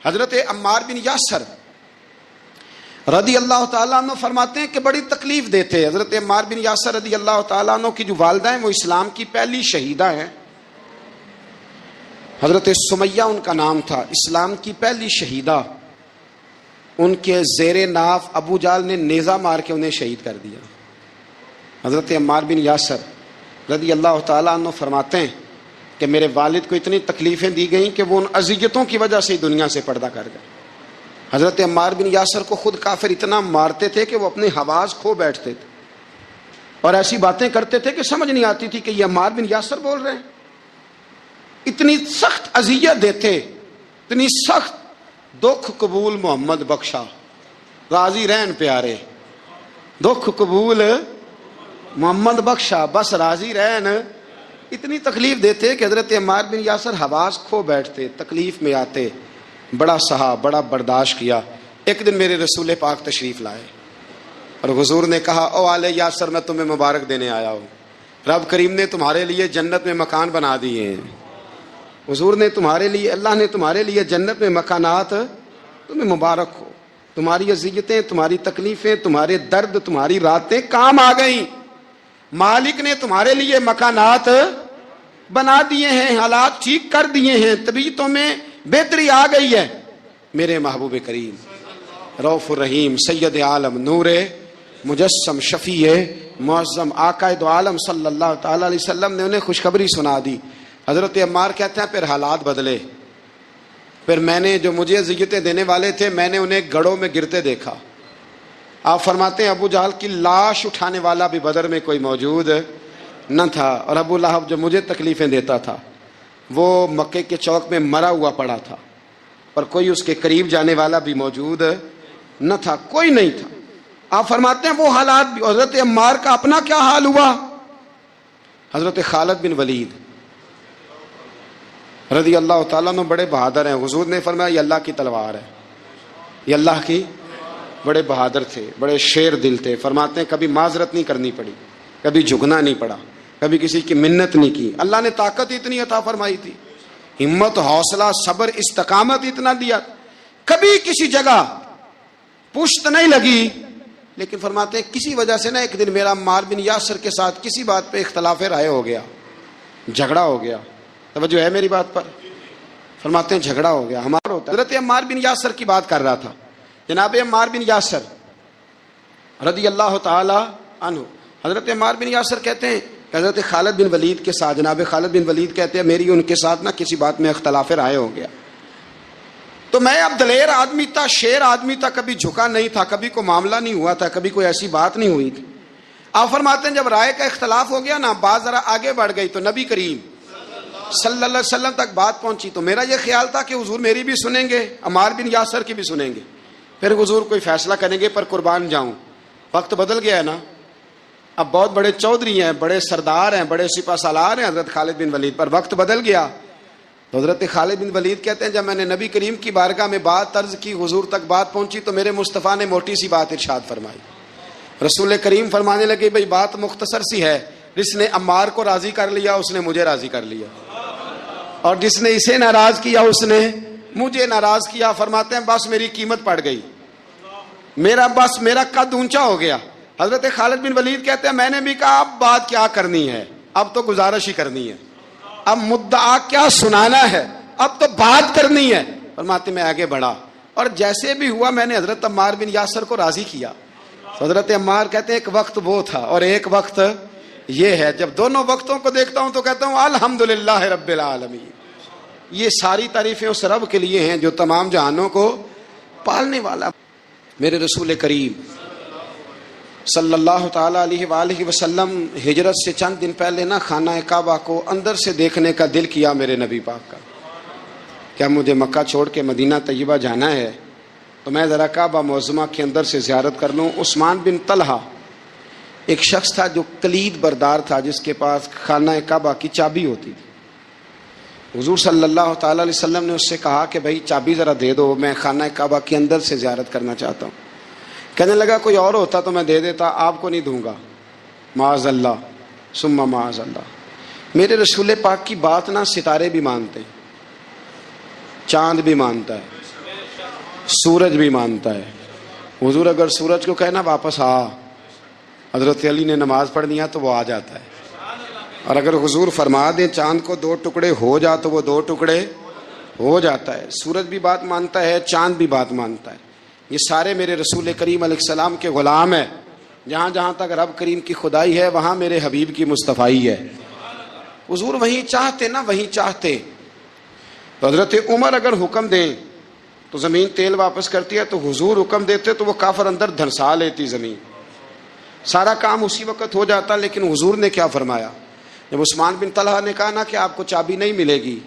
حضرت عمار بن یاسر رضی اللہ تعالیٰ عنہ فرماتے ہیں کہ بڑی تکلیف دیتے. حضرت عمار بن یاسر رضی اللہ تعالیٰ عنہ کی جو والدہ ہیں وہ اسلام کی پہلی شہیدہ ہیں. حضرت سمیہ ان کا نام تھا, اسلام کی پہلی شہیدہ. ان کے زیر ناف ابو جہل نے نیزہ مار کے انہیں شہید کر دیا. حضرت عمار بن یاسر رضی اللہ تعالیٰ عنہ فرماتے ہیں کہ میرے والد کو اتنی تکلیفیں دی گئیں کہ وہ ان اذیتوں کی وجہ سے دنیا سے پردہ کر گئے. حضرت عمار بن یاسر کو خود کافر اتنا مارتے تھے کہ وہ اپنی حواس کھو بیٹھتے تھے اور ایسی باتیں کرتے تھے کہ سمجھ نہیں آتی تھی کہ یہ عمار بن یاسر بول رہے ہیں. اتنی سخت اذیت دیتے, اتنی سخت. دکھ قبول محمد بخشا, راضی رہن پیارے. دکھ قبول محمد بخشا, بس راضی رہن. اتنی تکلیف دیتے کہ حضرت عمار بن یاسر حواس کھو بیٹھتے, تکلیف میں آتے. بڑا سہا, بڑا برداشت کیا. ایک دن میرے رسول پاک تشریف لائے اور حضور نے کہا, او آل یاسر میں تمہیں مبارک دینے آیا ہوں. رب کریم نے تمہارے لیے جنت میں مکان بنا دیے ہیں. حضور نے تمہارے لیے, اللہ نے تمہارے لیے جنت میں مکانات, تمہیں مبارک ہو. تمہاری اذیتیں, تمہاری تکلیفیں, تمہارے درد, تمہاری راتیں کام آ گئیں. مالک نے تمہارے لیے مکانات بنا دیے ہیں, حالات ٹھیک کر دیے ہیں, طبیعتوں میں بہتری آ گئی ہے. میرے محبوب کریم رؤوف الرحیم سید عالم نور مجسم شفیع معظم آقا دو عالم صلی اللہ تعالی علیہ وسلم نے انہیں خوشخبری سنا دی. حضرت عمار کہتے ہیں پھر حالات بدلے. پھر میں نے جو مجھے اذیتیں دینے والے تھے میں نے انہیں گڑھوں میں گرتے دیکھا. آپ فرماتے ہیں ابو جہل کی لاش اٹھانے والا بھی بدر میں کوئی موجود نہ تھا, اور ابو لہب جو مجھے تکلیفیں دیتا تھا وہ مکے کے چوک میں مرا ہوا پڑا تھا, اور کوئی اس کے قریب جانے والا بھی موجود نہ تھا, کوئی نہیں تھا. آپ فرماتے ہیں وہ حالات بھی. حضرت عمار کا اپنا کیا حال ہوا. حضرت خالد بن ولید رضی اللہ تعالیٰ عنہ بڑے بہادر ہیں. حضور نے فرمایا یہ اللہ کی تلوار ہے, یہ اللہ کی. بڑے بہادر تھے, بڑے شیر دل تھے. فرماتے ہیں کبھی معذرت نہیں کرنی پڑی, کبھی جھکنا نہیں پڑا, کبھی کسی کی منت نہیں کی. اللہ نے طاقت اتنی عطا فرمائی تھی, ہمت, حوصلہ, صبر, استقامت اتنا دیا, کبھی کسی جگہ پشت نہیں لگی. لیکن فرماتے ہیں کسی وجہ سے نا ایک دن میرا عمار بن یاسر کے ساتھ کسی بات پہ اختلاف رائے ہو گیا, جھگڑا ہو گیا. توجہ ہے میری بات پر. فرماتے ہیں جھگڑا ہو گیا. ہمارا ہوتا حضرت عمار بن یاسر کی بات کر رہا تھا. جناب عمار بن یاسر رضی اللہ تعالی عنہ, حضرت عمار بن یاسر کہتے ہیں کہ حضرت خالد بن ولید کے ساتھ, جناب خالد بن ولید کہتے ہیں میری ان کے ساتھ نا کسی بات میں اختلاف رائے ہو گیا. تو میں اب دلیر آدمی تھا, شیر آدمی تھا, کبھی جھکا نہیں تھا, کبھی کوئی معاملہ نہیں ہوا تھا, کبھی کوئی ایسی بات نہیں ہوئی تھی. آپ فرماتے ہیں جب رائے کا اختلاف ہو گیا نا, بات ذرا آگے بڑھ گئی تو نبی کریم صلی اللہ علیہ وسلم تک بات پہنچی. تو میرا یہ خیال تھا کہ حضور میری بھی سنیں گے, عمار بن یاسر کی بھی سنیں گے, پھر حضور کوئی فیصلہ کریں گے, پر قربان جاؤں وقت بدل گیا ہے نا. اب بہت بڑے چودھری ہیں, بڑے سردار ہیں, بڑے سپہ سالار ہیں حضرت خالد بن ولید, پر وقت بدل گیا. تو حضرت خالد بن ولید کہتے ہیں جب میں نے نبی کریم کی بارگاہ میں بات عرض کی, حضور تک بات پہنچی, تو میرے مصطفیٰ نے موٹی سی بات ارشاد فرمائی. رسول کریم فرمانے لگے بھئی بات مختصر سی ہے, جس نے عمار کو راضی کر لیا اس نے مجھے راضی کر لیا, اور جس نے اسے ناراض کیا اس نے مجھے ناراض کیا. فرماتے ہیں بس میری قیمت پڑ گئی, میرا قد اونچا ہو گیا. حضرت خالد بن ولید کہتے ہیں میں نے بھی کہا اب بات کیا کرنی ہے, اب تو گزارش ہی کرنی ہے, اب مدعا کیا سنانا ہے, اب تو بات کرنی ہے. فرماتے میں آگے بڑھا, اور جیسے بھی ہوا میں نے حضرت عمار بن یاسر کو راضی کیا. حضرت عمار کہتے ہیں ایک وقت وہ تھا اور ایک وقت یہ ہے, جب دونوں وقتوں کو دیکھتا ہوں تو کہتا ہوں الحمدللہ رب العالمین. یہ ساری تعریفیں اس رب کے لیے ہیں جو تمام جہانوں کو پالنے والا. میرے رسول کریم صلی اللہ تعالی علیہ وآلہ وسلم ہجرت سے چند دن پہلے نا خانہ کعبہ کو اندر سے دیکھنے کا دل کیا میرے نبی پاک کا. کیا مجھے مکہ چھوڑ کے مدینہ طیبہ جانا ہے تو میں ذرا کعبہ معظمہ کے اندر سے زیارت کر لوں. عثمان بن طلحہ ایک شخص تھا جو کلید بردار تھا, جس کے پاس خانہ کعبہ کی چابی ہوتی تھی. حضور صلی اللہ تعالی علیہ وسلم نے اس سے کہا کہ بھائی چابی ذرا دے دو, میں خانہ کعبہ کے اندر سے زیارت کرنا چاہتا ہوں. کہنے لگا کوئی اور ہوتا تو میں دے دیتا, آپ کو نہیں دوں گا. معاذ اللہ ثم معاذ اللہ. میرے رسول پاک کی بات نا ستارے بھی مانتے ہیں, چاند بھی مانتا ہے, سورج بھی مانتا ہے. حضور اگر سورج کو کہنا واپس آ، حضرت علی نے نماز پڑھنی ہے تو وہ آ جاتا ہے. اور اگر حضور فرما دیں چاند کو 2 ٹکڑے ہو جا تو وہ 2 ٹکڑے ہو جاتا ہے. سورج بھی بات مانتا ہے، چاند بھی بات مانتا ہے. یہ سارے میرے رسول کریم علیہ السلام کے غلام ہیں. جہاں جہاں تک رب کریم کی خدائی ہے وہاں میرے حبیب کی مصطفائی ہے. حضور وہیں چاہتے نا، وہیں چاہتے. تو حضرت عمر اگر حکم دیں تو زمین تیل واپس کرتی ہے، تو حضور حکم دیتے تو وہ کافر اندر دھنسا لیتی زمین. سارا کام اسی وقت ہو جاتا. لیکن حضور نے کیا فرمایا؟ جب عثمان بن طلحہ نے کہا نا کہ آپ کو چابی نہیں ملے گی،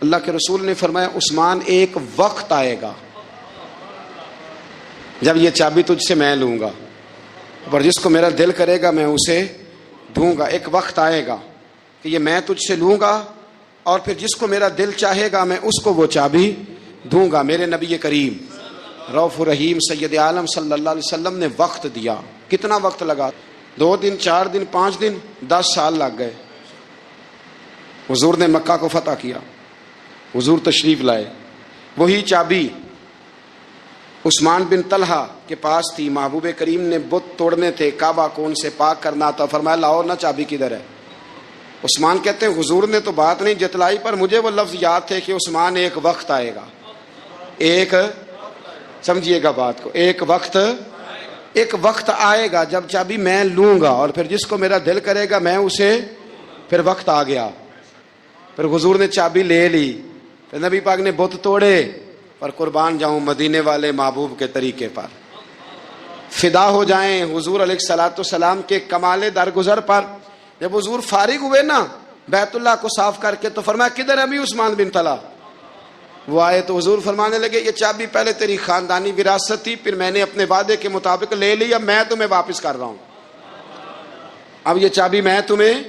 اللہ کے رسول نے فرمایا عثمان ایک وقت آئے گا جب یہ چابی تجھ سے میں لوں گا، اور جس کو میرا دل کرے گا میں اسے دوں گا. ایک وقت آئے گا کہ یہ میں تجھ سے لوں گا، اور پھر جس کو میرا دل چاہے گا میں اس کو وہ چابی دوں گا. میرے نبی کریم رؤوف الرحیم سید عالم صلی اللہ علیہ وسلم نے وقت دیا. کتنا وقت لگا؟ 2 دن، 4 دن، 5 دن، 10 سال لگ گئے. حضور نے مکہ کو فتح کیا، حضور تشریف لائے. وہی چابی عثمان بن طلحہ کے پاس تھی. محبوب کریم نے بت توڑنے تھے، کعبہ کو ان سے پاک کرنا تھا. فرمایا لاؤ نا چابی کدھر ہے؟ عثمان کہتے ہیں حضور نے تو بات نہیں جتلائی، پر مجھے وہ لفظ یاد تھے کہ عثمان ایک وقت آئے گا. ایک، سمجھیے گا بات کو، ایک وقت آئے گا جب چابی میں لوں گا، اور پھر جس کو میرا دل کرے گا میں اسے. پھر وقت آ گیا، پھر حضور نے چابی لے لی. پھر نبی پاک نے بت توڑے. پر قربان جاؤں مدینے والے محبوب کے طریقے پر، فدا ہو جائیں حضور علیہ الصلوۃ والسلام کے کمال درگزر پر. جب حضور فارغ ہوئے نا بیت اللہ کو صاف کر کے، تو فرمایا کدھر ابھی عثمان بن طلحہ؟ وہ آئے تو حضور فرمانے لگے یہ چابی پہلے تیری خاندانی وراثت تھی، پھر میں نے اپنے وعدے کے مطابق لے لی، اب میں تمہیں واپس کر رہا ہوں. اب یہ چابی میں تمہیں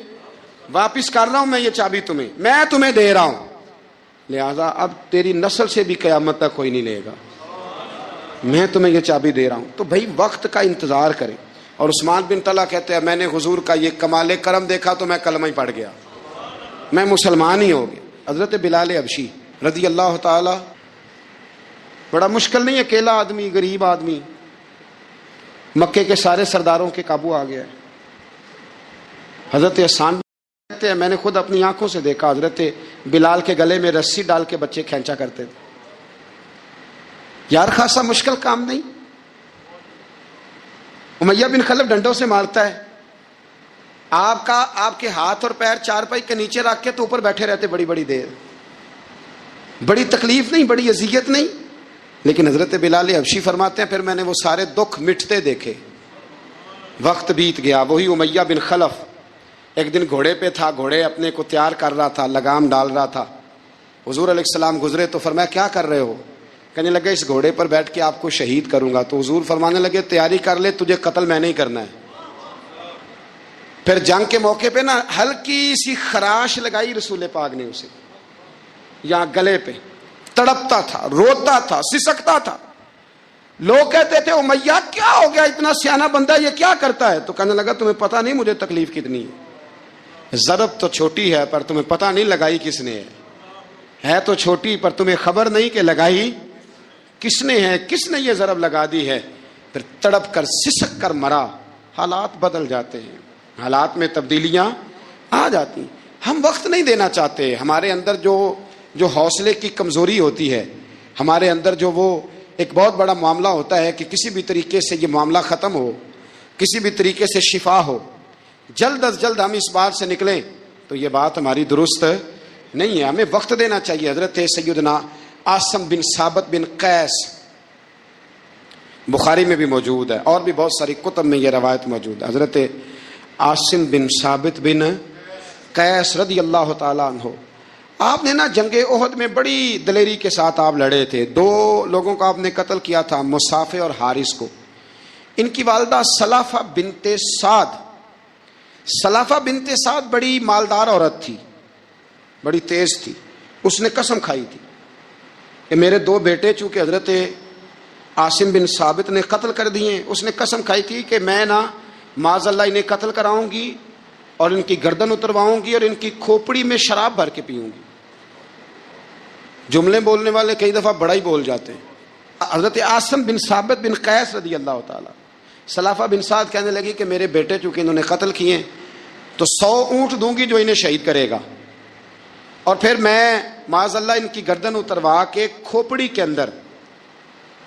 واپس کر رہا ہوں، میں یہ چابی میں تمہیں دے رہا ہوں. لہذا اب تیری نسل سے بھی قیامت تک کوئی نہیں لے گا، میں تمہیں یہ چابی دے رہا ہوں. تو بھائی وقت کا انتظار کریں. اور عثمان بن طلحہ کہتے ہیں میں نے حضور کا یہ کمال کرم دیکھا تو میں کلمہ ہی پڑھ گیا، میں مسلمان ہی ہو گیا. حضرت بلال حبشی رضی اللہ تعالی، بڑا مشکل نہیں، اکیلا آدمی، غریب آدمی، مکے کے سارے سرداروں کے قابو آ گیا ہے. حضرت حسان کہتے ہیں میں نے خود اپنی آنکھوں سے دیکھا حضرت بلال کے گلے میں رسی ڈال کے بچے کھینچا کرتے تھے. یار خاصا مشکل کام نہیں. امیہ بن خلف ڈنڈوں سے مارتا ہے، آپ کے ہاتھ اور پیر چارپائی کے نیچے رکھ کے تو اوپر بیٹھے رہتے بڑی بڑی دیر. بڑی تکلیف نہیں، بڑی اذیت نہیں. لیکن حضرت بلال حبشی فرماتے ہیں پھر میں نے وہ سارے دکھ مٹتے دیکھے. وقت بیت گیا. وہی امیہ بن خلف ایک دن گھوڑے پہ تھا، گھوڑے اپنے کو تیار کر رہا تھا، لگام ڈال رہا تھا. حضور علیہ السلام گزرے تو فرمایا کیا کر رہے ہو؟ کہنے لگے اس گھوڑے پر بیٹھ کے آپ کو شہید کروں گا. تو حضور فرمانے لگے تیاری کر لے، تجھے قتل میں نہیں کرنا ہے. پھر جنگ کے موقع پہ نا ہلکی سی خراش لگائی رسول پاک نے اسے یہاں گلے پہ. تڑپتا تھا، روتا تھا، سسکتا تھا. لوگ کہتے تھے امیہ کیا ہو گیا، اتنا سیانا بندہ یہ کیا کرتا ہے؟ تو کہنے لگا تمہیں پتہ نہیں مجھے تکلیف کتنی ہے. ضرب تو چھوٹی ہے پر تمہیں پتہ نہیں لگائی کس نے ہے تو چھوٹی پر تمہیں خبر نہیں کہ لگائی کس نے ہے، کس نے یہ ضرب لگا دی ہے. پھر تڑپ کر سسک کر مرا. حالات بدل جاتے ہیں، حالات میں تبدیلیاں آ جاتی. ہم وقت نہیں دینا چاہتے. ہمارے اندر جو حوصلے کی کمزوری ہوتی ہے، ہمارے اندر جو وہ ایک بہت بڑا معاملہ ہوتا ہے کہ کسی بھی طریقے سے یہ معاملہ ختم ہو، کسی بھی طریقے سے شفا ہو، جلد از جلد ہم اس بات سے نکلیں، تو یہ بات ہماری درست نہیں ہے. ہمیں وقت دینا چاہیے. حضرت سیدنا عاصم بن ثابت بن قیس، بخاری میں بھی موجود ہے اور بھی بہت ساری کتب میں یہ روایت موجود ہے. حضرت عاصم بن ثابت بن قیس رضی اللہ تعالیٰ عنہ، آپ نے نا جنگ احد میں بڑی دلیری کے ساتھ آپ لڑے تھے. 2 لوگوں کو آپ نے قتل کیا تھا، مصافے اور حارث کو. ان کی والدہ سلافہ بنت سعد، سلافہ بنت سعد بڑی مالدار عورت تھی، بڑی تیز تھی. اس نے قسم کھائی تھی کہ میرے 2 بیٹے چونکہ حضرت عاصم بن ثابت نے قتل کر دیے، اس نے قسم کھائی تھی کہ میں نا معاذ اللہ انہیں قتل کراؤں گی اور ان کی گردن اترواؤں گی اور ان کی کھوپڑی میں شراب بھر کے پیوں گی. جملے بولنے والے کئی دفعہ بڑا ہی بول جاتے ہیں. حضرت عاصم بن ثابت بن قیس رضی اللہ تعالیٰ، سلافہ بن سعد کہنے لگی کہ میرے بیٹے چونکہ انہوں نے قتل کیے تو 100 اونٹ دوں گی جو انہیں شہید کرے گا، اور پھر میں معاذ اللہ ان کی گردن اتروا کے کھوپڑی کے اندر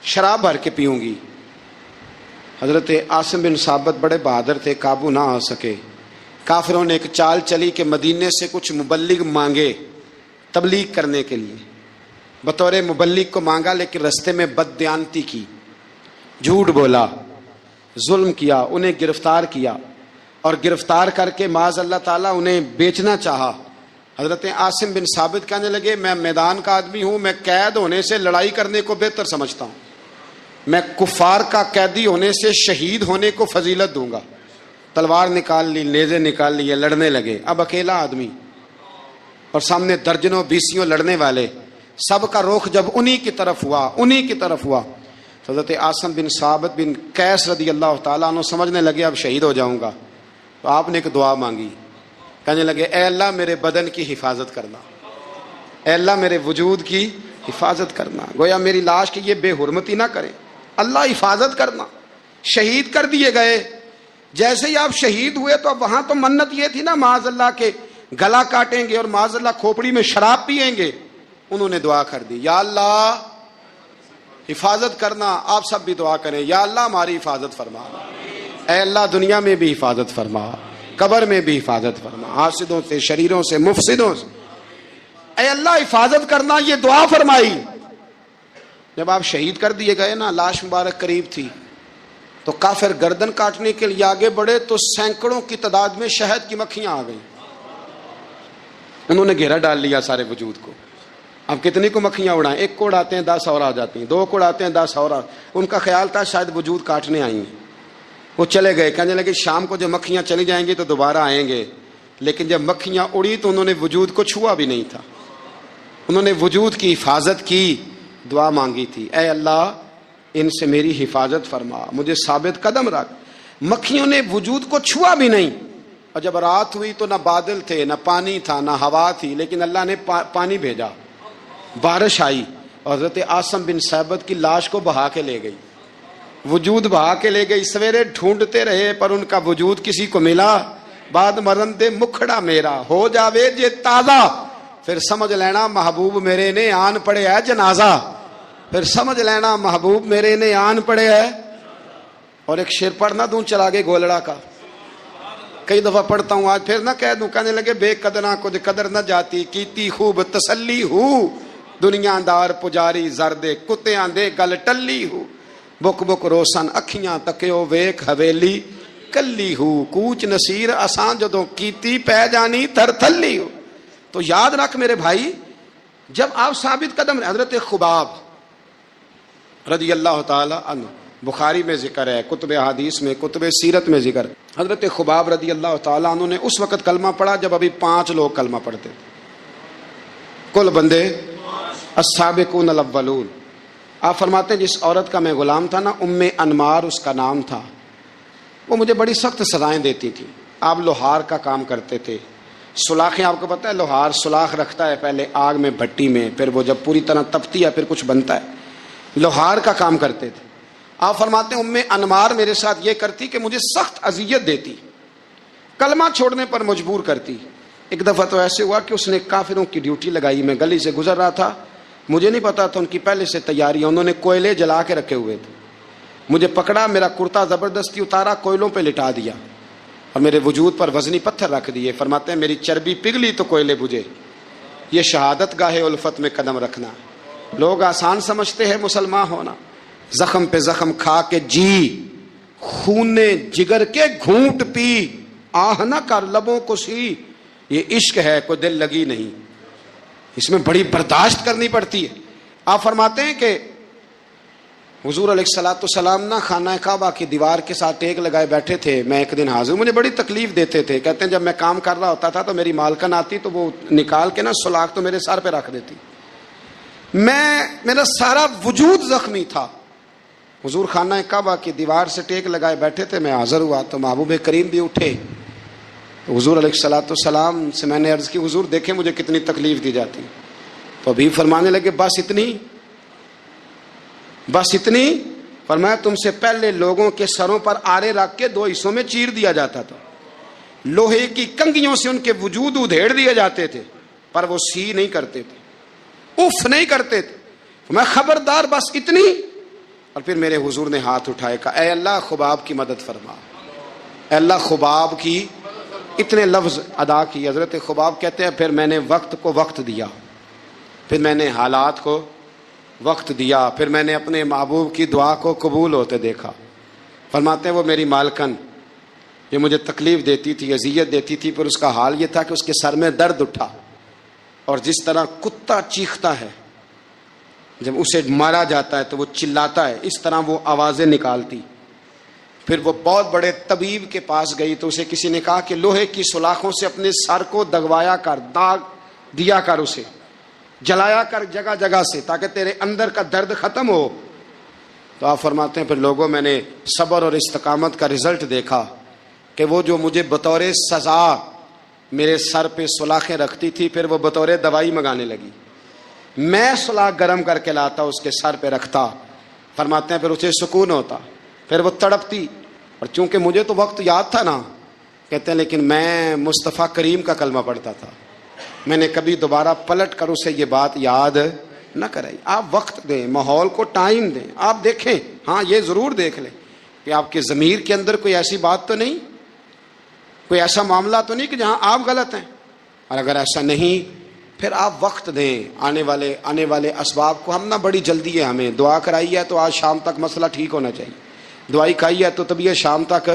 شراب بھر کے پیوں گی۔ حضرت عاصم بن ثابت بڑے بہادر تھے، قابو نہ آ سکے۔ کافروں نے ایک چال چلی کہ مدینے سے کچھ مبلغ مانگے تبلیغ کرنے کے لیے، بطور مبلغ کو مانگا، لیکن رستے میں بددیانتی کی، جھوٹ بولا، ظلم کیا، انہیں گرفتار کیا، اور گرفتار کر کے معاذ اللہ تعالیٰ انہیں بیچنا چاہا۔ حضرت عاصم بن ثابت کہنے لگے میں میدان کا آدمی ہوں، میں قید ہونے سے لڑائی کرنے کو بہتر سمجھتا ہوں، میں کفار کا قیدی ہونے سے شہید ہونے کو فضیلت دوں گا۔ تلوار نکال لی، نیزے نکال لیے، لڑنے لگے۔ اب اکیلا آدمی اور سامنے درجنوں بیسیوں لڑنے والے، سب کا رخ جب انہی کی طرف ہوا، حضرت عاصم بن ثابت بن قیس رضی اللہ تعالیٰ عنہ سمجھنے لگے اب شہید ہو جاؤں گا، تو آپ نے ایک دعا مانگی، کہنے لگے اے اللہ میرے بدن کی حفاظت کرنا، اے اللہ میرے وجود کی حفاظت کرنا، گویا میری لاش کی یہ بے حرمتی نہ کریں، اللہ حفاظت کرنا۔ شہید کر دیے گئے۔ جیسے ہی آپ شہید ہوئے تو اب وہاں تو منت یہ تھی نا معاذ اللہ کے گلا کاٹیں گے اور معاذ اللہ کھوپڑی میں شراب پیئیں گے۔ انہوں نے دعا کر دی، یا اللہ حفاظت کرنا۔ آپ سب بھی دعا کریں، یا اللہ ہماری حفاظت فرما، اے اللہ دنیا میں بھی حفاظت فرما، قبر میں بھی حفاظت فرما، حاسدوں سے، شریروں سے، مفسدوں سے، اے اللہ حفاظت کرنا، یہ دعا فرمائی۔ جب آپ شہید کر دیے گئے نا، لاش مبارک قریب تھی، تو کافر گردن کاٹنے کے لیے آگے بڑھے تو سینکڑوں کی تعداد میں شہد کی مکھیاں آ گئیں، انہوں نے گھیرا ڈال لیا سارے وجود کو۔ اب کتنی کو مکھیاں اڑائیں؟ ایک کو اڑاتے ہیں 10 اور آ جاتی ہیں، 2 کو اڑاتے ہیں 10 اور ان کا خیال تھا شاید وجود کاٹنے آئی ہیں۔ وہ چلے گئے، کہنے لگے شام کو جب مکھیاں چلی جائیں گی تو دوبارہ آئیں گے، لیکن جب مکھیاں اڑی تو انہوں نے وجود کو چھوا بھی نہیں تھا، انہوں نے وجود کی حفاظت کی، دعا مانگی تھی، اے اللہ ان سے میری حفاظت فرما، مجھے ثابت قدم رکھ۔ مکھیوں نے وجود کو چھوا بھی نہیں، اور جب رات ہوئی تو نہ بادل تھے، نہ پانی تھا، نہ ہوا تھی، لیکن اللہ نے پانی بھیجا، بارش آئی، اور حضرت عاصم بن ثابت کی لاش کو بہا کے لے گئی، وجود بہا کے لے گئی۔ سویرے ڈھونڈتے رہے پر ان کا وجود کسی کو ملا، بعد مرن دے مکھڑا میرا ہو جاوے جے تازہ، پھر سمجھ لینا محبوب میرے نے آن پڑے ہے جنازہ، پھر سمجھ لینا محبوب میرے نے آن پڑے ہے۔ اور ایک شعر پڑھنا دوں چراغے گولڑا کا، کئی دفعہ پڑھتا ہوں، آج پھر نہ کہہ دوں، کہنے لگے بے قدرہ کچھ قدر نہ جاتی، کیتی خوب تسلی ہو، دنیا دار پجاری زردے کتیاں دے گل ٹلی ہو، بک بک روشن اکھیاں تکیو ویک حویلی کلی ہو، کوچ نصیر اساں جدوں کیتی پہ جانی تھر تھلی ہو۔ تو یاد رکھ میرے بھائی، جب آپ ثابت قدم، حضرت خباب رضی اللہ تعالی عنہ، بخاری میں ذکر ہے، کتب حدیث میں، کتب سیرت میں ذکر، حضرت خباب رضی اللہ تعالی عنہ نے اس وقت کلمہ پڑھا جب ابھی 5 لوگ کلمہ پڑھتے تھے، کل بندے السابقون الاولون۔ آپ فرماتے ہیں جس عورت کا میں غلام تھا نا، ام انمار اس کا نام تھا، وہ مجھے بڑی سخت سزائیں دیتی تھی۔ آپ لوہار کا کام کرتے تھے، سلاخیں، آپ کو پتہ ہے لوہار سلاخ رکھتا ہے پہلے آگ میں بھٹی میں، پھر وہ جب پوری طرح تپتی ہے پھر کچھ بنتا ہے، لوہار کا کام کرتے تھے۔ آپ فرماتے ہیں ام انمار میرے ساتھ یہ کرتی کہ مجھے سخت اذیت دیتی، کلمہ چھوڑنے پر مجبور کرتی۔ ایک دفعہ تو ایسے ہوا کہ اس نے کافروں کی ڈیوٹی لگائی، میں گلی سے گزر رہا تھا، مجھے نہیں پتا تھا ان کی پہلے سے تیاری، انہوں نے کوئلے جلا کے رکھے ہوئے تھے، مجھے پکڑا، میرا کرتا زبردستی اتارا، کوئلوں پہ لٹا دیا، اور میرے وجود پر وزنی پتھر رکھ دیے۔ فرماتے ہیں میری چربی پگھلی تو کوئلے بجھے۔ یہ شہادت گاہ الفت میں قدم رکھنا۔ لوگ آسان سمجھتے ہیں مسلمان ہونا، زخم پہ زخم کھا کے جی، خون جگر کے گھونٹ پی، آہ نہ کر لبوں کو سی، یہ عشق ہے کوئی دل لگی نہیں، اس میں بڑی برداشت کرنی پڑتی ہے۔ آپ فرماتے ہیں کہ حضور علیہ الصلوۃ والسلام نہ خانہ کعبہ کی دیوار کے ساتھ ٹیک لگائے بیٹھے تھے، میں ایک دن حاضر، مجھے بڑی تکلیف دیتے تھے، کہتے ہیں جب میں کام کر رہا ہوتا تھا تو میری مالکن آتی تو وہ نکال کے نا سلاخ تو میرے سر پہ رکھ دیتی، میرا سارا وجود زخمی تھا۔ حضور خانہ کعبہ کی دیوار سے ٹیک لگائے بیٹھے تھے، میں حاضر ہوا تو محبوب کریم بھی اٹھے، تو حضور علیہ الصلوۃ والسلام سے میں نے عرض کی حضور دیکھیں مجھے کتنی تکلیف دی جاتی، تو ابھی فرمانے لگے بس اتنی، بس اتنی. فرمایا تم سے پہلے لوگوں کے سروں پر آرے رکھ کے 2 حصوں میں چیر دیا جاتا تھا, لوہے کی کنگھیوں سے ان کے وجود ادھیڑ دیے جاتے تھے, پر وہ سی نہیں کرتے تھے, اف نہیں کرتے تھے. میں خبردار بس اتنی. اور پھر میرے حضور نے ہاتھ اٹھائے, کہا اے اللہ خباب کی مدد فرما, اے اللہ خباب کی. اتنے لفظ ادا کی. حضرت خباب کہتے ہیں پھر میں نے وقت کو وقت دیا, پھر میں نے حالات کو وقت دیا, پھر میں نے اپنے محبوب کی دعا کو قبول ہوتے دیکھا. فرماتے ہیں وہ میری مالکن یہ مجھے تکلیف دیتی تھی, اذیت دیتی تھی, پر اس کا حال یہ تھا کہ اس کے سر میں درد اٹھا, اور جس طرح کتا چیختا ہے جب اسے مارا جاتا ہے تو وہ چلاتا ہے, اس طرح وہ آوازیں نکالتی. پھر وہ بہت بڑے طبیب کے پاس گئی تو اسے کسی نے کہا کہ لوہے کی سلاخوں سے اپنے سر کو دگوایا کر, داغ دیا کر, اسے جلایا کر جگہ جگہ سے, تاکہ تیرے اندر کا درد ختم ہو. تو آپ فرماتے ہیں پھر لوگوں میں نے صبر اور استقامت کا رزلٹ دیکھا کہ وہ جو مجھے بطور سزا میرے سر پہ سلاخیں رکھتی تھی, پھر وہ بطور دوائی منگانے لگی. میں سلاخ گرم کر کے لاتا, اس کے سر پہ رکھتا. فرماتے ہیں پھر اسے سکون ہوتا, پھر وہ تڑپتی. اور چونکہ مجھے تو وقت یاد تھا نا, کہتے ہیں لیکن میں مصطفیٰ کریم کا کلمہ پڑھتا تھا, میں نے کبھی دوبارہ پلٹ کر اسے یہ بات یاد نہ کرائی. آپ وقت دیں, ماحول کو ٹائم دیں, آپ دیکھیں. ہاں یہ ضرور دیکھ لیں کہ آپ کے ضمیر کے اندر کوئی ایسی بات تو نہیں, کوئی ایسا معاملہ تو نہیں کہ جہاں آپ غلط ہیں. اور اگر ایسا نہیں پھر آپ وقت دیں آنے والے اسباب کو. ہم نہ بڑی جلدی ہے, ہمیں دعا کرائی ہے تو آج شام تک مسئلہ ٹھیک ہونا چاہیے, دعائی کھائی ہے تو طبیعت شام تک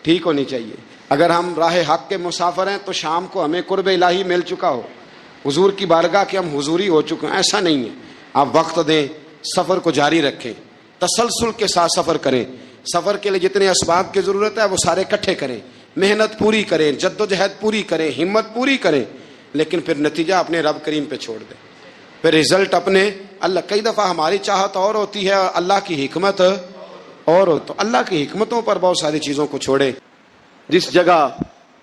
ٹھیک ہونی چاہیے. اگر ہم راہ حق کے مسافر ہیں تو شام کو ہمیں قرب الہی مل چکا ہو, حضور کی بارگاہ کے ہم حضوری ہو چکے ہیں. ایسا نہیں ہے. آپ وقت دیں, سفر کو جاری رکھیں, تسلسل کے ساتھ سفر کریں. سفر کے لیے جتنے اسباب کی ضرورت ہے وہ سارے اکٹھے کریں, محنت پوری کریں, جد و جہد پوری کریں, ہمت پوری کریں, لیکن پھر نتیجہ اپنے رب کریم پہ چھوڑ دیں. پھر رزلٹ اپنے اللہ. کئی دفعہ ہماری چاہت اور ہوتی ہے اور اللہ کی حکمت اور ہو, تو اللہ کی حکمتوں پر بہت ساری چیزوں کو چھوڑیں. جس جگہ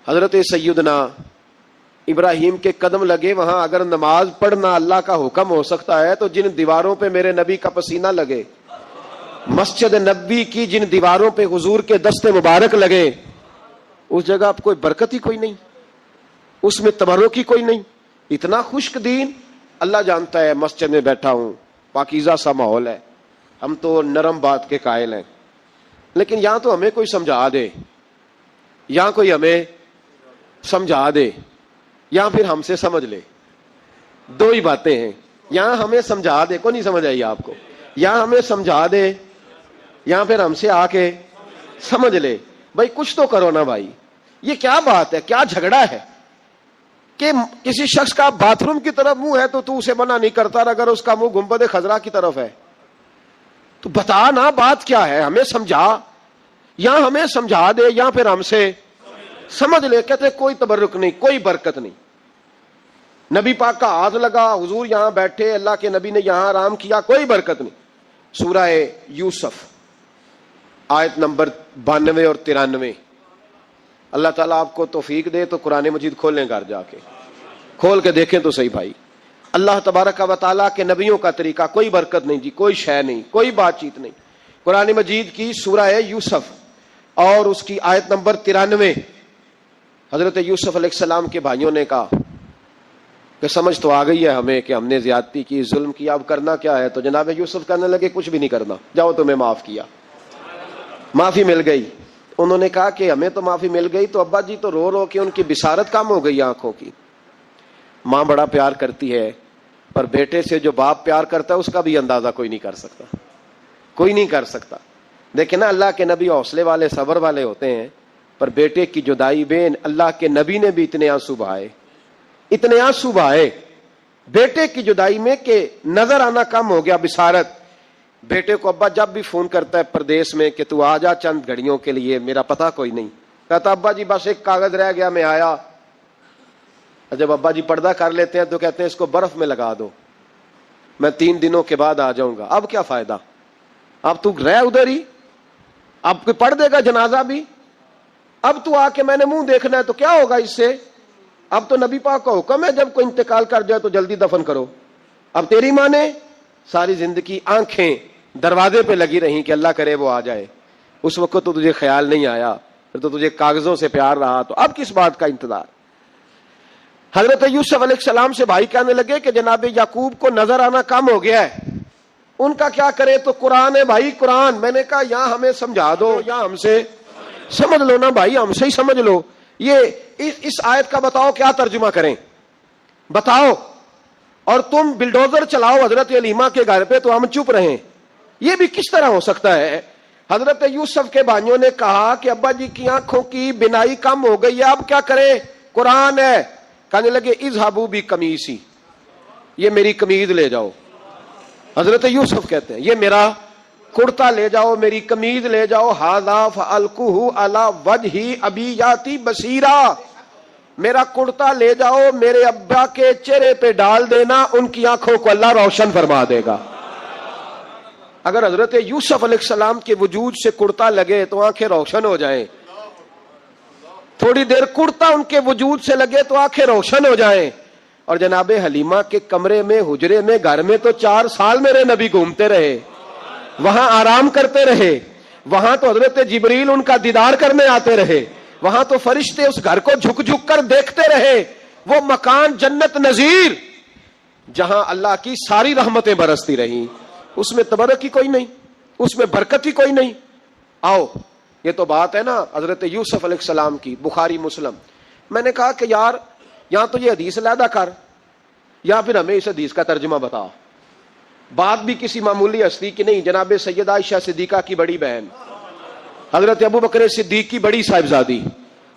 حضرت سیدنا ابراہیم کے قدم لگے وہاں اگر نماز پڑھنا اللہ کا حکم ہو سکتا ہے تو جن دیواروں پہ میرے نبی کا پسینہ لگے, مسجد نبی کی جن دیواروں پہ حضور کے دست مبارک لگے, اس جگہ اب کوئی برکت ہی کوئی نہیں, اس میں تبرک ہی کوئی نہیں. اتنا خشک دین. اللہ جانتا ہے مسجد میں بیٹھا ہوں, پاکیزہ سا ماحول ہے, ہم تو نرم بات کے قائل ہیں, لیکن یہاں تو ہمیں کوئی سمجھا دے, یہاں کوئی ہمیں سمجھا دے, یا پھر ہم سے سمجھ لے. دو ہی باتیں ہیں, یہاں ہمیں سمجھا دے, کو نہیں سمجھ آئی آپ کو, یہاں ہمیں سمجھا دے یا پھر ہم سے آ کے سمجھ لے. بھائی کچھ تو کرو نا بھائی, یہ کیا بات ہے, کیا جھگڑا ہے کہ کسی شخص کا باتھ روم کی طرف منہ ہے تو اسے منع نہیں کرتا, اور اگر اس کا منہ گنبد خضرا کی طرف ہے تو بتا نا بات کیا ہے, ہمیں سمجھا, یا ہمیں سمجھا دے یا پھر ہم سے سمجھ لے. کہتے کوئی تبرک نہیں, کوئی برکت نہیں. نبی پاک کا ہاتھ لگا, حضور یہاں بیٹھے, اللہ کے نبی نے یہاں آرام کیا, کوئی برکت نہیں. سورہ یوسف آیت نمبر 92 اور 93. اللہ تعالیٰ آپ کو توفیق دے تو قرآن مجید کھولیں گھر جا کے, کھول کے دیکھیں تو صحیح بھائی. اللہ تبارک و تعالیٰ کے نبیوں کا طریقہ, کوئی برکت نہیں جی, کوئی شے نہیں, کوئی بات چیت نہیں. قرآن مجید کی سورہ یوسف اور اس کی آیت نمبر 93. حضرت یوسف علیہ السلام کے بھائیوں نے کہا کہ سمجھ تو آ گئی ہے ہمیں کہ ہم نے زیادتی کی, ظلم کیا, اب کرنا کیا ہے. تو جناب یوسف کہنے لگے کچھ بھی نہیں کرنا, جاؤ تمہیں معاف کیا, معافی مل گئی. انہوں نے کہا کہ ہمیں تو معافی مل گئی, تو ابا جی تو رو رو کے ان کی بصارت کم ہو گئی آنکھوں کی. ماں بڑا پیار کرتی ہے, پر بیٹے سے جو باپ پیار کرتا ہے اس کا بھی اندازہ کوئی نہیں کر سکتا, کوئی نہیں کر سکتا. دیکھیں نا, اللہ کے نبی حوصلے والے, صبر والے ہوتے ہیں, پر بیٹے کی جدائی بین اللہ کے نبی نے بھی اتنے آنسو بہائے, اتنے آنسو بہائے بیٹے کی جدائی میں کہ نظر آنا کم ہو گیا بصارت. بیٹے کو ابا جب بھی فون کرتا ہے پردیس میں کہ تو آ جا چند گھڑیوں کے لیے, میرا پتہ کوئی نہیں. کہتا ابا جی بس ایک کاغذ رہ گیا, میں آیا. جب ابا جی پردہ کر لیتے ہیں تو کہتے ہیں اس کو برف میں لگا دو, میں 3 دنوں کے بعد آ جاؤں گا. اب کیا فائدہ, اب تو رہ ادھر ہی, اب کوئی پڑھ دے گا جنازہ بھی, اب تو آ کے میں نے منہ دیکھنا ہے تو کیا ہوگا اس سے. اب تو نبی پاک کا حکم ہے جب کوئی انتقال کر جائے تو جلدی دفن کرو. اب تیری ماں نے ساری زندگی آنکھیں دروازے پہ لگی رہیں کہ اللہ کرے وہ آ جائے. اس وقت تو تجھے خیال نہیں آیا, پھر تو تجھے کاغذوں سے پیار رہا, تو اب کس بات کا انتظار. حضرت یوسف علیہ السلام سے بھائی کہنے لگے کہ جناب یعقوب کو نظر آنا کم ہو گیا ہے, ان کا کیا کرے. تو قرآن ہے بھائی, قرآن. میں نے کہا یا ہمیں سمجھا دو یا ہم سے سمجھ لو نا بھائی, ہم سے ہی سمجھ لو. یہ اس آیت کا بتاؤ کیا ترجمہ کریں, بتاؤ. اور تم بلڈوزر چلاؤ حضرت علیمہ کے گھر پہ تو ہم چپ رہیں. یہ بھی کس طرح ہو سکتا ہے. حضرت یوسف کے بھائیوں نے کہا کہ ابا جی کی آنکھوں کی بینائی کم ہو گئی ہے, اب کیا کریں, قرآن ہے. کہنے لگے اذهبوا بقمیصی, یہ میری قمیض لے جاؤ. حضرت یوسف کہتے ہیں یہ میرا کرتا لے جاؤ, میری قمیض لے جاؤ. ھذا فالقوہ علی وجہ ابی یاتی بصیرا, میرا کرتا لے جاؤ, میرے ابا کے چہرے پہ ڈال دینا, ان کی آنکھوں کو اللہ روشن فرما دے گا. اگر حضرت یوسف علیہ السلام کے وجود سے کرتا لگے تو آنکھیں روشن ہو جائیں, تھوڑی دیر کرتا ان کے وجود سے لگے تو آنکھیں روشن ہو جائیں. اور جناب حلیمہ کے کمرے میں, حجرے میں, گھر میں تو 4 سال میرے نبی گھومتے رہے, وہاں آرام کرتے رہے, وہاں تو حضرت جبریل ان کا دیدار کرنے آتے رہے, وہاں تو فرشتے اس گھر کو جھک جھک کر دیکھتے رہے. وہ مکان جنت نظیر جہاں اللہ کی ساری رحمتیں برستی رہیں, اس میں تبرک ہی کوئی نہیں, اس میں برکت ہی کوئی نہیں. آؤ, یہ تو بات ہے نا حضرت یوسف علیہ السلام کی, بخاری مسلم. میں نے کہا کہ یار یہاں تو یہ حدیث علیحدہ کر, یا پھر ہمیں اس حدیث کا ترجمہ بتا. بات بھی کسی معمولی ہستی کی نہیں, جناب سیدہ عائشہ صدیقہ کی بڑی بہن, حضرت ابو بکر صدیق کی بڑی صاحبزادی,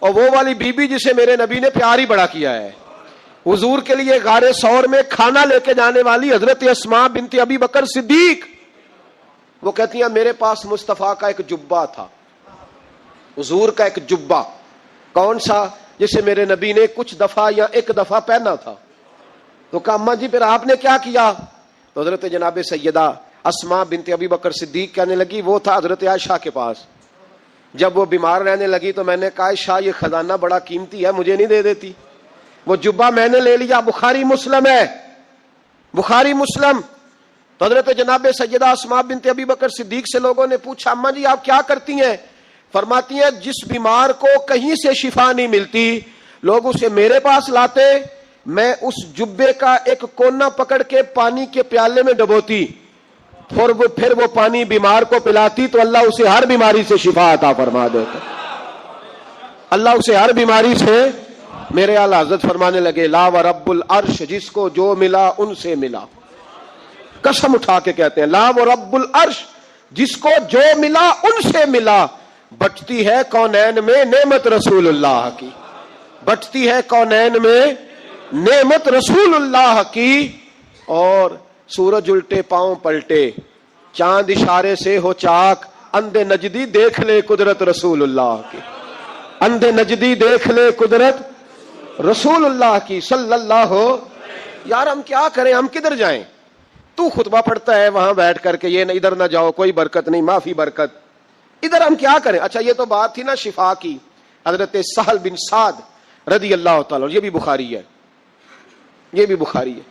اور وہ والی بی بی جسے میرے نبی نے پیار ہی بڑا کیا ہے. حضور کے لیے غار ثور میں کھانا لے کے جانے والی حضرت اسماء بنت ابی بکر صدیق, وہ کہتی ہیں میرے پاس مصطفیٰ کا ایک جبہ تھا, حضور کا ایک جبہ. کون سا؟ جسے میرے نبی نے کچھ دفعہ یا ایک دفعہ پہنا تھا. تو کہا اماں جی پھر آپ نے کیا کیا؟ تو حضرت جناب سیدہ اسماء بنت ابی بکر صدیق کہنے لگی وہ تھا حضرت عائشہ کے پاس. جب وہ بیمار رہنے لگی تو میں نے کہا عائشہ یہ خزانہ بڑا قیمتی ہے, مجھے نہیں دے دیتی؟ وہ جبہ میں نے لے لیا. بخاری مسلم ہے, بخاری مسلم. تو حضرت جناب سیدہ اسماء بنت ابی بکر صدیق سے لوگوں نے پوچھا اماں جی آپ کیا کرتی ہیں؟ فرماتی ہیں جس بیمار کو کہیں سے شفا نہیں ملتی لوگ اسے میرے پاس لاتے, میں اس جبے کا ایک کونا پکڑ کے پانی کے پیالے میں ڈبوتی, پھر وہ پانی بیمار کو پلاتی تو اللہ اسے ہر بیماری سے شفا عطا فرما دیتا. اللہ اسے ہر بیماری سے. میرے اعلیٰ حضرت فرمانے لگے لا ورب العرش, جس کو جو ملا ان سے ملا. قسم اٹھا کے کہتے ہیں لا ورب العرش, جس کو جو ملا ان سے ملا. بٹتی ہے کونین میں نعمت رسول اللہ کی, بٹتی ہے کونین میں نعمت رسول اللہ کی. اور سورج الٹے پاؤں پلٹے, چاند اشارے سے ہو چاک, اندھے نجدی دیکھ لے قدرت رسول اللہ کی, اندھے نجدی دیکھ لے قدرت رسول اللہ کی صلی اللہ ہو. یار ہم کیا کریں, ہم کدھر جائیں؟ تو خطبہ پڑھتا ہے وہاں بیٹھ کر کے, یہ ادھر نہ جاؤ کوئی برکت نہیں, معافی برکت, ادھر ہم کیا کریں؟ اچھا یہ تو بات تھی نا شفا کی. حضرت سہل بن سعد رضی اللہ تعالیٰ, یہ بھی بخاری ہے, یہ بھی بخاری ہے.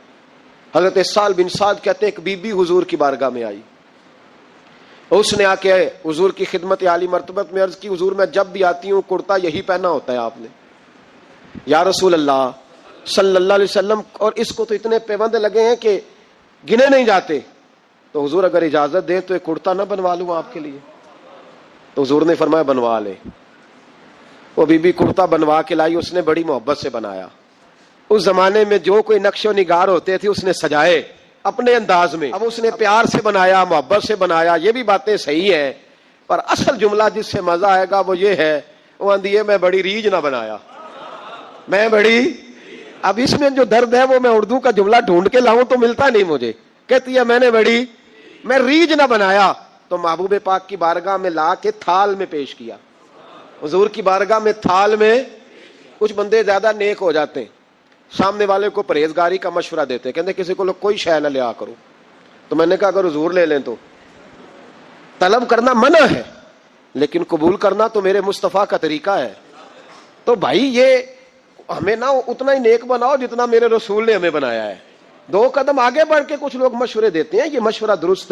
حضرت سہل بن سعد کہتے ہیں ایک بی بی حضور کی بارگاہ میں آئی, اس نے آ کے حضور کی خدمت عالی مرتبت میں عرض کی حضور میں جب بھی آتی ہوں کرتا یہی پہنا ہوتا ہے آپ نے. یا رسول اللہ صلی اللہ علیہ وسلم, اور اس کو تو اتنے پیوند لگے ہیں کہ گنے نہیں جاتے. تو حضور اگر اجازت دیں تو ایک کرتا نہ بنوا لوں آپ کے لیے؟ تو حضور نے فرمایا بنوا لے. وہ بی بی کرتا بنوا کے لائی, اس نے بڑی محبت سے بنایا. اس زمانے میں جو کوئی نقش و نگار ہوتے تھے اس نے سجائے اپنے انداز میں. اب اس نے پیار سے بنایا, محبت سے بنایا, یہ بھی باتیں صحیح ہیں, پر اصل جملہ جس سے مزہ آئے گا وہ یہ ہے, وہ آندھی ہے میں بڑی ریج نہ بنایا, میں بڑی. اب اس میں جو درد ہے وہ میں اردو کا جملہ ڈھونڈ کے لاؤں تو ملتا نہیں مجھے. کہتی ہے میں ریج نہ بنایا. تو محبوب پاک کی بارگاہ میں لا کے تھال میں پیش کیا. حضور کی بارگاہ میں تھال میں. کچھ بندے زیادہ نیک ہو جاتے ہیں, سامنے والے کو پرہیزگاری کا مشورہ دیتے, کہتے کسی کو کوئی شے نہ لیا کرو. تو میں نے کہا اگر حضور لے لیں تو طلب کرنا منع ہے, لیکن قبول کرنا تو میرے مصطفیٰ کا طریقہ ہے. تو بھائی یہ ہمیں نہ اتنا ہی نیک بناؤ جتنا میرے رسول نے ہمیں بنایا ہے. 2 قدم آگے بڑھ کے کچھ لوگ مشورے دیتے ہیں, یہ مشورہ درست